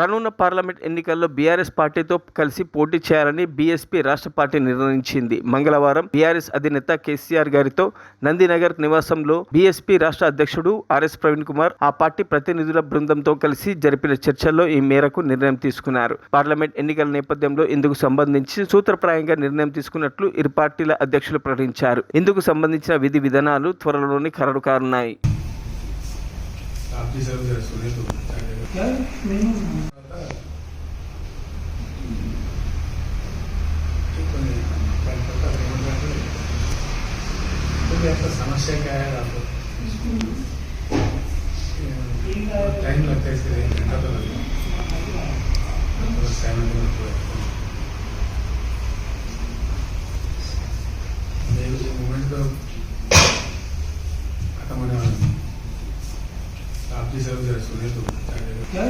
రానున్న పార్లమెంట్ ఎన్నికల్లో బీఆర్ఎస్ పార్టీతో కలిసి పోటీ చేయాలని బీఎస్పీ రాష్ట్ర పార్టీ నిర్ణయించింది. మంగళవారం బీఆర్ఎస్ అధినేత కేసీఆర్ గారితో నందినగర్ నివాసంలో బీఎస్పీ రాష్ట్ర అధ్యక్షుడు ఆర్ఎస్ ప్రవీణ్ కుమార్, ఆ పార్టీ ప్రతినిధుల బృందంతో కలిసి జరిపిన చర్చల్లో ఈ మేరకు నిర్ణయం తీసుకున్నారు. పార్లమెంట్ ఎన్నికల నేపథ్యంలో ఇందుకు సంబంధించి సూత్రప్రాయంగా నిర్ణయం తీసుకున్నట్లు ఇరు పార్టీల అధ్యక్షులు ప్రకటించారు. ఇందుకు సంబంధించిన విధి విధానాలు త్వరలోనే ఖరారు కానున్నాయి. समस्या क्या है आपको? टाइम लगता है इसके लिए, घंटा तो लगेगा। मूवमेंट तो खत्म होने वाला है। आप जी सर जरा सुने तो क्या